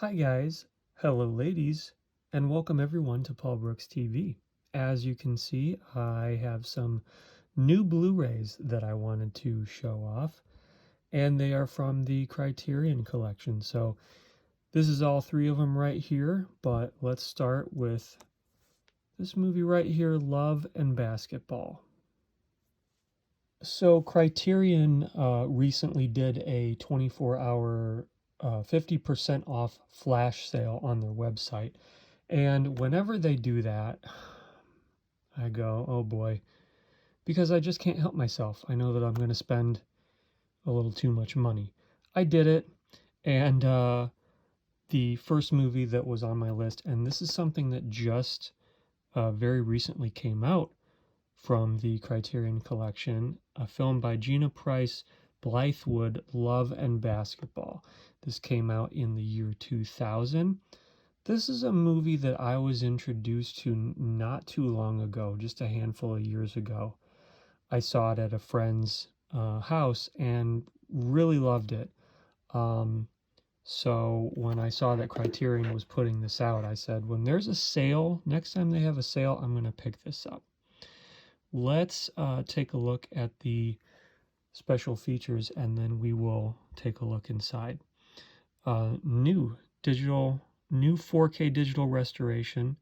Hi guys, hello ladies, and welcome everyone to Paul Brooks TV. As you can see, I have some new Blu-rays that I wanted to show off, and they are from the Criterion collection. So this is all three of them right here, but let's start with this movie right here, Love and Basketball. So Criterion recently did a 24-hour 50% off flash sale on their website. And whenever they do that, I go, oh boy, because I just can't help myself. I know that I'm going to spend a little too much money. I did it, and the first movie that was on my list, and this is something that just very recently came out from the Criterion Collection, a film by Gina Price, Blythewood, Love and Basketball. This came out in the year 2000. This is a movie that I was introduced to not too long ago, just a handful of years ago. I saw it at a friend's house and really loved it. So when I saw that Criterion was putting this out, I said, when there's a sale, next time they have a sale, I'm going to pick this up. Let's take a look at the special features and then we will take a look inside. New 4K digital restoration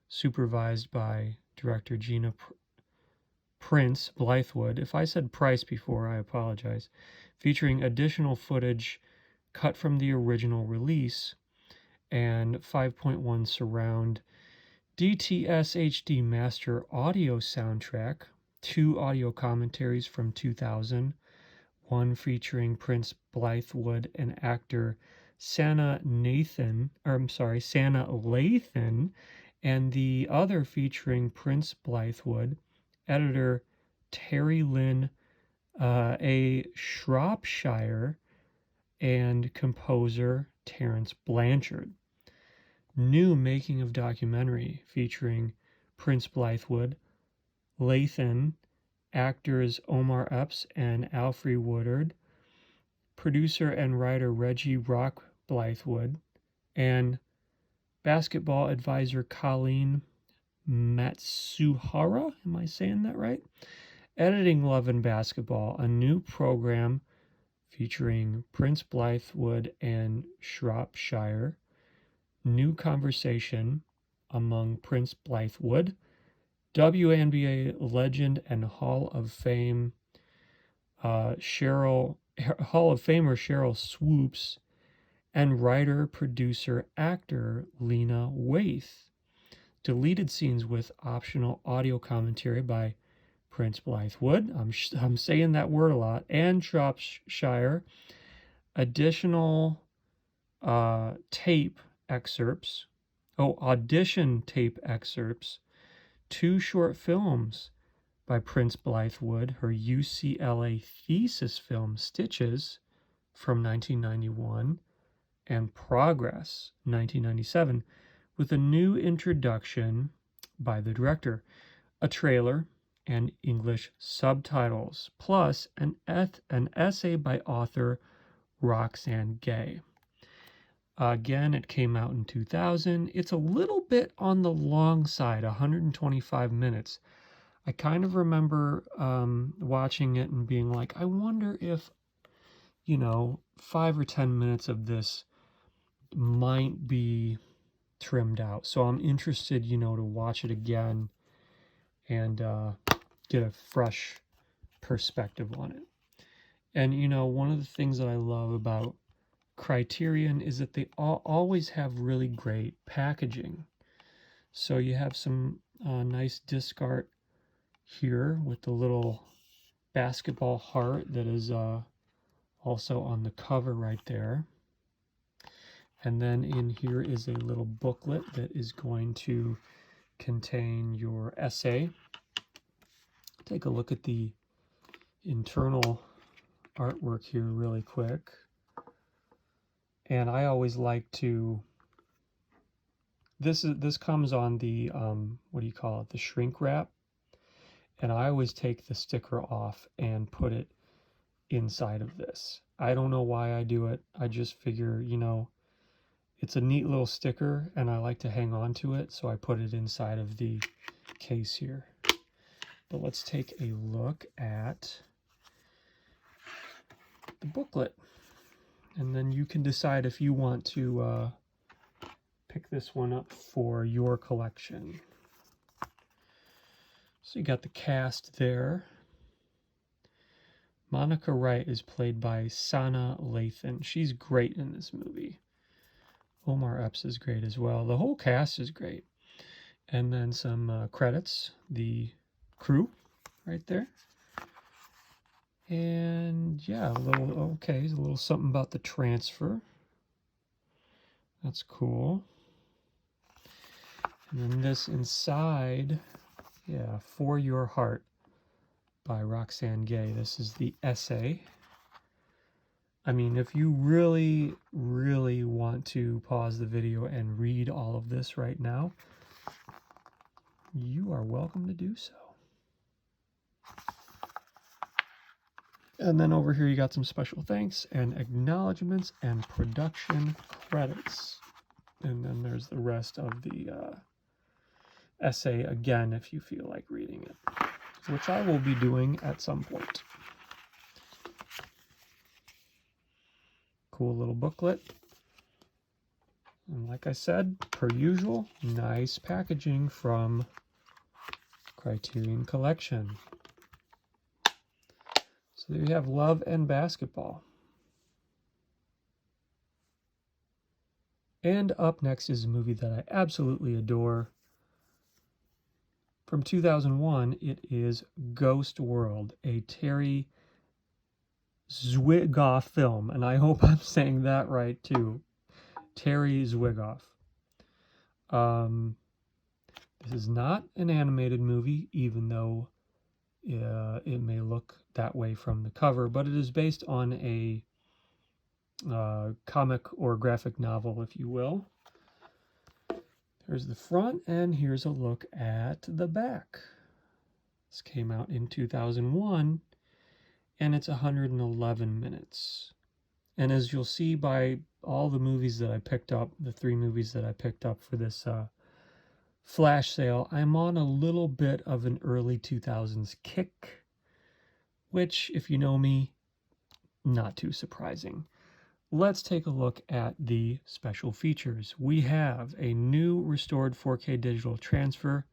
supervised by director Gina Prince Blythewood. If I said Price before, I apologize. Featuring additional footage cut from the original release and 5.1 surround DTS HD master audio soundtrack, 2 audio commentaries from 2000, one featuring Prince Blythewood and actor Sanaa Lathan, and the other featuring Prince Blythewood, editor Terry Lynn A. Shropshire, and composer Terence Blanchard. New making of documentary featuring Prince Blythewood, Lathan, actors Omar Epps and Alfre Woodard, producer and writer Reggie Rock Blythewood, and basketball advisor Colleen Matsuhara. Am I saying that right? Editing Love and Basketball, a new program featuring Prince Blythewood and Shropshire. New conversation among Prince Blythewood, WNBA legend and Hall of Famer Sheryl Swoopes, and writer, producer, actor Lena Waithe. Deleted scenes with optional audio commentary by Prince Blythewood. I'm saying that word a lot. And Shropshire. Additional tape excerpts. Audition tape excerpts. 2 short films by Prince Blythewood, her UCLA thesis film Stitches from 1991 and Progress 1997, with a new introduction by the director, a trailer, and English subtitles, plus an essay by author Roxane Gay. Again, it came out in 2000. It's a little bit on the long side, 125 minutes. I kind of remember watching it and being like, I wonder if, 5 or 10 minutes of this might be trimmed out. So I'm interested, to watch it again and get a fresh perspective on it. And, one of the things that I love about Criterion is that they always have really great packaging. So you have some nice disc art here with the little basketball heart that is also on the cover right there. And then in here is a little booklet that is going to contain your essay. Take a look at the internal artwork here really quick. And I always like to, this comes on the, the shrink wrap. And I always take the sticker off and put it inside of this. I don't know why I do it. I just figure, it's a neat little sticker, and I like to hang on to it, so I put it inside of the case here. But let's take a look at the booklet, and then you can decide if you want to pick this one up for your collection. So you got the cast there. Monica Wright is played by Sana Lathan. She's great in this movie. Omar Epps is great as well. The whole cast is great. And then some credits. The crew right there. And yeah, a little something about the transfer. That's cool. And then this inside, yeah, For Your Heart by Roxane Gay. This is the essay. I mean, if you really, really want to pause the video and read all of this right now, you are welcome to do so. And then over here you got some special thanks and acknowledgments and production credits. And then there's the rest of the essay again if you feel like reading it, which I will be doing at some point. Cool little booklet. And like I said, per usual, nice packaging from Criterion Collection. So there you have Love and Basketball. And up next is a movie that I absolutely adore. From 2001, it is Ghost World, a Terry Zwigoff film, and I hope I'm saying that right too. Terry Zwigoff. This is not an animated movie, even though it may look that way from the cover, but it is based on a comic or graphic novel, if you will. There's the front, and here's a look at the back. This came out in 2001, and it's 111 minutes. And as you'll see by all the movies that I picked up, the 3 movies that I picked up for this flash sale, I'm on a little bit of an early 2000s kick, which, if you know me, not too surprising. Let's take a look at the special features. We have a new restored 4K digital transfer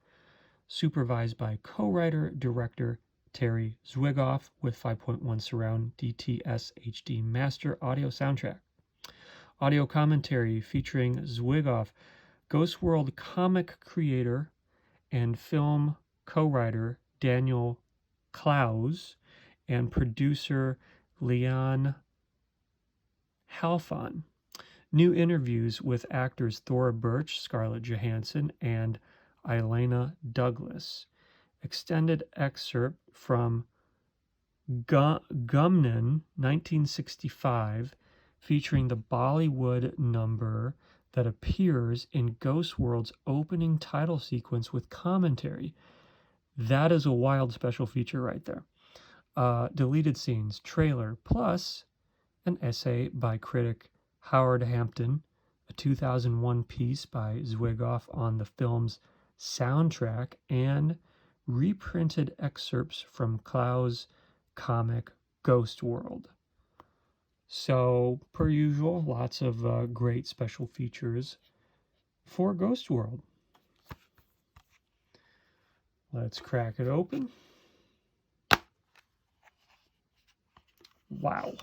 supervised by co-writer director Terry Zwigoff with 5.1 surround DTS HD master audio soundtrack. Audio commentary featuring Zwigoff, Ghost World comic creator and film co-writer Daniel Klaus, and producer Leon Halfon. New interviews with actors Thora Birch, Scarlett Johansson, and Ilana Douglas. Extended excerpt from Gumnan 1965 featuring the Bollywood number that appears in Ghost World's opening title sequence with commentary. That is a wild special feature right there. Deleted scenes, trailer, plus an essay by critic Howard Hampton, a 2001 piece by Zwigoff on the film's soundtrack, and reprinted excerpts from Klaus' comic Ghost World. So, per usual, lots of great special features for Ghost World. Let's crack it open. Wow.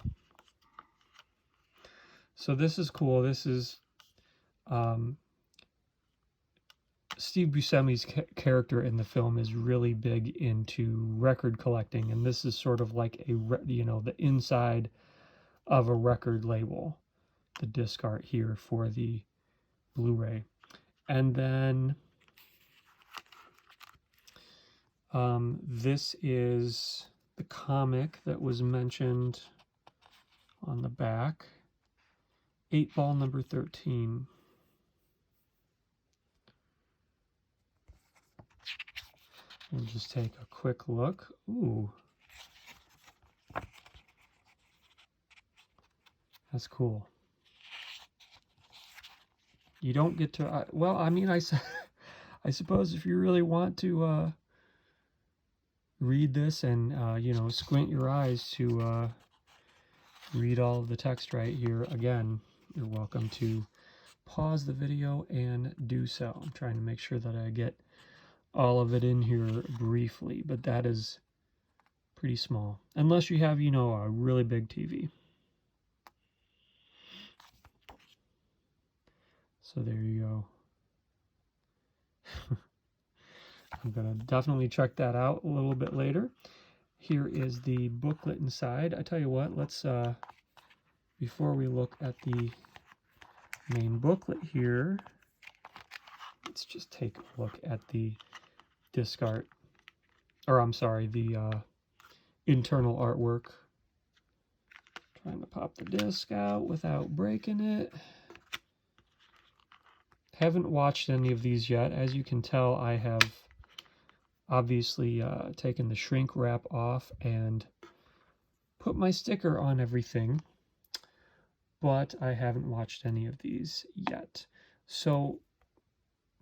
So this is cool. This is Steve Buscemi's character in the film is really big into record collecting, and this is sort of like the inside of a record label, the disc art here for the Blu-ray. And then this is the comic that was mentioned on the back, 8-ball number 13. And just take a quick look. Ooh. That's cool. You don't get to, well, I mean, I suppose if you really want to read this and, you know, squint your eyes to read all of the text right here, again, you're welcome to pause the video and do so. I'm trying to make sure that I get all of it in here briefly, but that is pretty small. Unless you have, you know, a really big TV. So there you go. I'm going to definitely check that out a little bit later. Here is the booklet inside. I tell you what, let's, before we look at the main booklet here, let's just take a look at the disc art, or I'm sorry, the internal artwork. Trying to pop the disc out without breaking it. Haven't watched any of these yet. As you can tell, I have obviously taken the shrink wrap off and put my sticker on everything, but I haven't watched any of these yet. So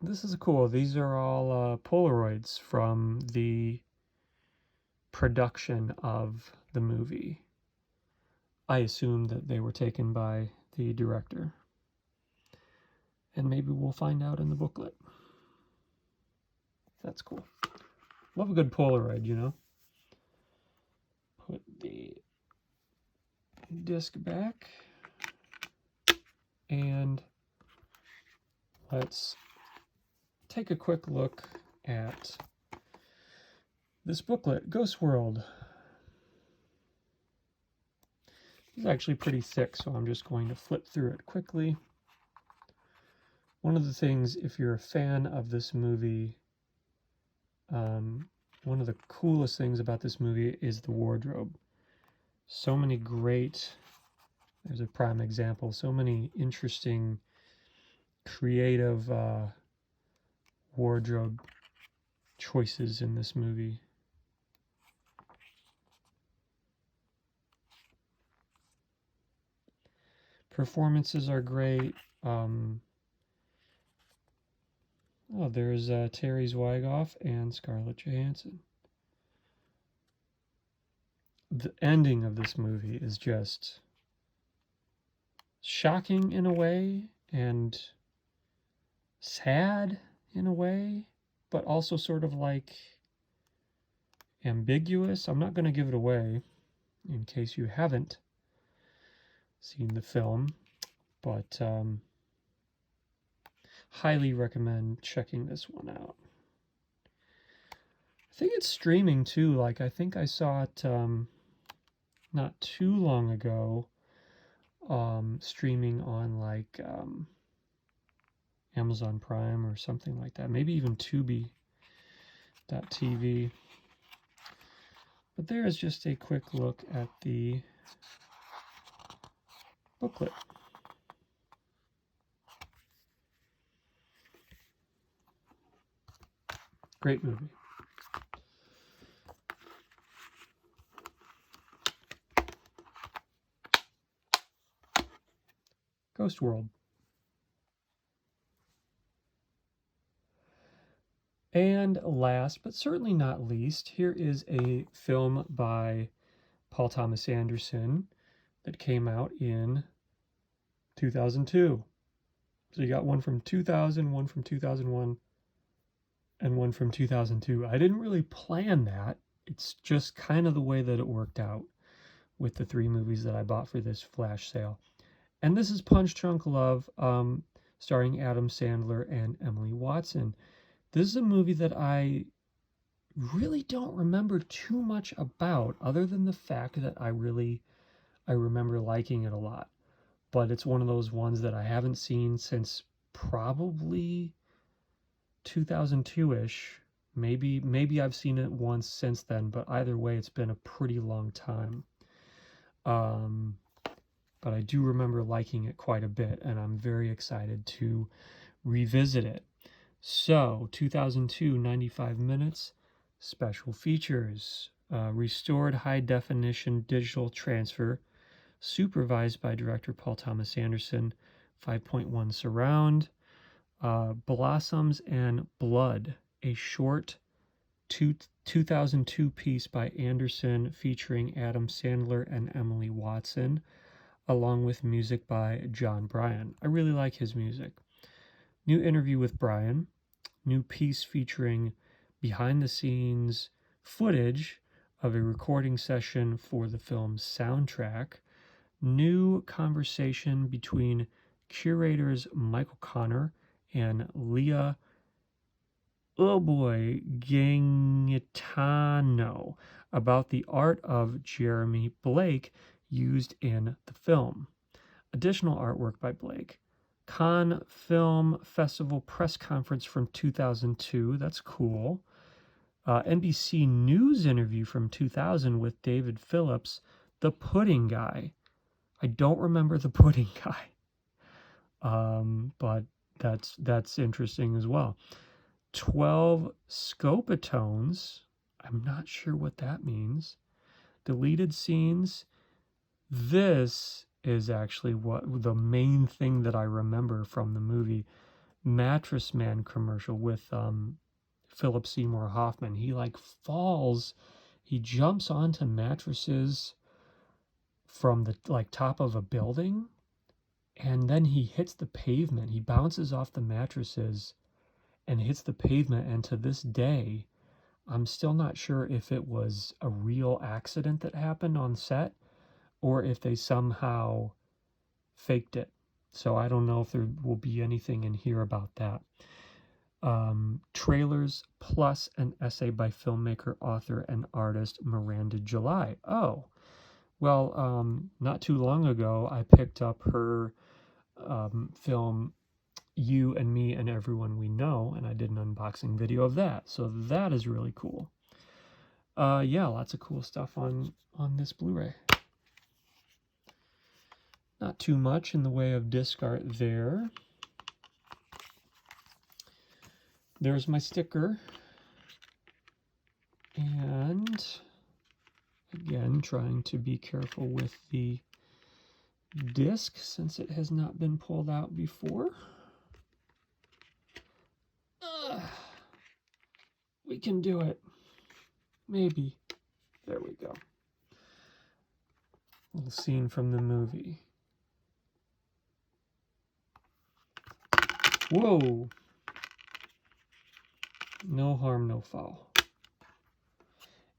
this is cool. These are all Polaroids from the production of the movie. I assume that they were taken by the director. And maybe we'll find out in the booklet. That's cool. Love a good Polaroid, you know. Put the disc back. And let's take a quick look at this booklet, Ghost World. It's actually pretty thick, so I'm just going to flip through it quickly. One of the things, if you're a fan of this movie, one of the coolest things about this movie is the wardrobe. So many great, there's a prime example, so many interesting, creative wardrobe choices in this movie. Performances are great. Oh, there's Terry Zwigoff and Scarlett Johansson. The ending of this movie is just shocking in a way and sad in a way, but also sort of like ambiguous. I'm not going to give it away in case you haven't seen the film, but highly recommend checking this one out. I think it's streaming too. Like, I think I saw it not too long ago, streaming on like Amazon Prime or something like that. Maybe even Tubi.tv. But there is just a quick look at the booklet. Great movie. Ghost World. And last, but certainly not least, here is a film by Paul Thomas Anderson that came out in 2002. So you got one from 2000, one from 2001, and one from 2002. I didn't really plan that. It's just kind of the way that it worked out with the three movies that I bought for this flash sale. And this is Punch Drunk Love, starring Adam Sandler and Emily Watson. This is a movie that I really don't remember too much about, other than the fact that I remember liking it a lot. But it's one of those ones that I haven't seen since probably 2002-ish. Maybe I've seen it once since then, but either way, it's been a pretty long time. But I do remember liking it quite a bit, and I'm very excited to revisit it. So, 2002, 95 minutes, special features, restored high-definition digital transfer, supervised by director Paul Thomas Anderson, 5.1 surround, Blossoms and Blood, a short 2002 piece by Anderson featuring Adam Sandler and Emily Watson, along with music by John Bryan. I really like his music. New interview with Bryan, new piece featuring behind-the-scenes footage of a recording session for the film's soundtrack, new conversation between curators Michael Connor and Leah Gangitano about the art of Jeremy Blake used in the film. Additional artwork by Blake. Cannes Film Festival press conference from 2002. That's cool. NBC News interview from 2000 with David Phillips, the pudding guy. I don't remember the pudding guy, but that's interesting as well. 12 scopatones. I'm not sure what that means. Deleted scenes. This is actually what the main thing that I remember from the movie. Mattress Man commercial with Philip Seymour Hoffman. He like falls, he jumps onto mattresses from the top of a building, and then he hits the pavement. He bounces off the mattresses and hits the pavement, and to this day I'm still not sure if it was a real accident that happened on set or if they somehow faked it. So I don't know if there will be anything in here about that. Trailers plus an essay by filmmaker, author, and artist Miranda July. Oh, well, not too long ago, I picked up her film, You and Me and Everyone We Know, and I did an unboxing video of that. So that is really cool. Yeah, lots of cool stuff on this Blu-ray. Not too much in the way of disc art there. There's my sticker. And again, trying to be careful with the disc since it has not been pulled out before. We can do it. Maybe. There we go. Little scene from the movie. Whoa! No harm, no foul.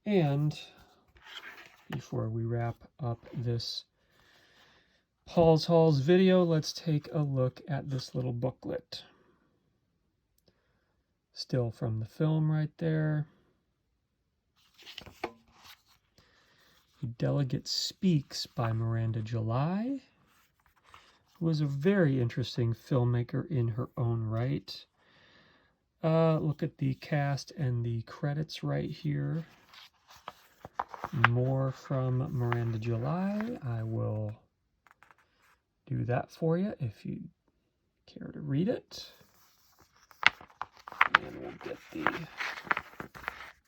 And before we wrap up this Paul's Halls video, let's take a look at this little booklet. Still from the film right there. The Delegate Speaks by Miranda July, who was a very interesting filmmaker in her own right. Look at the cast and the credits right here. More from Miranda July. I will do that for you if you care to read it. And we'll get the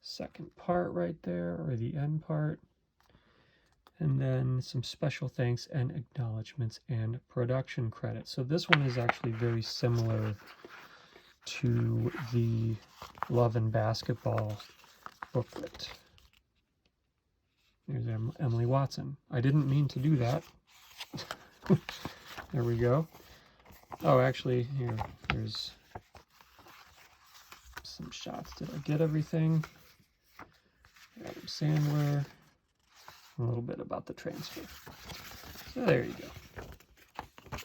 second part right there, or the end part. And then some special thanks and acknowledgments and production credits. So this one is actually very similar to the Love and Basketball booklet. There's Emily Watson. I didn't mean to do that. There we go. Oh, actually, here's some shots. Did I get everything? Adam Sandler. A little bit about the transfer. So there you go.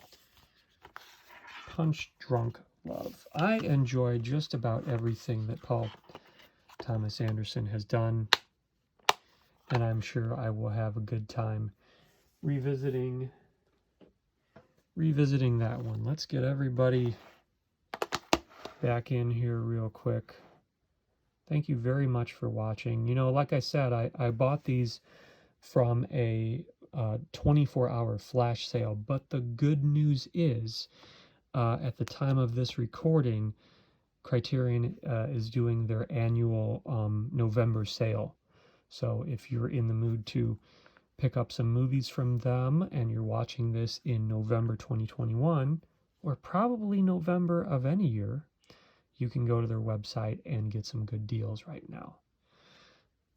Punch Drunk Love. I enjoy just about everything that Paul Thomas Anderson has done, and I'm sure I will have a good time revisiting that one. Let's get everybody back in here real quick. Thank you very much for watching. You know, like I said, I bought these from a 24-hour flash sale, but the good news is at the time of this recording, Criterion is doing their annual November sale. So if you're in the mood to pick up some movies from them and you're watching this in November 2021, or probably November of any year, you can go to their website and get some good deals right now.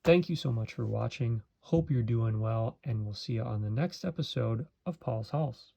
Thank you so much for watching. Hope you're doing well, and we'll see you on the next episode of Paul's Halls.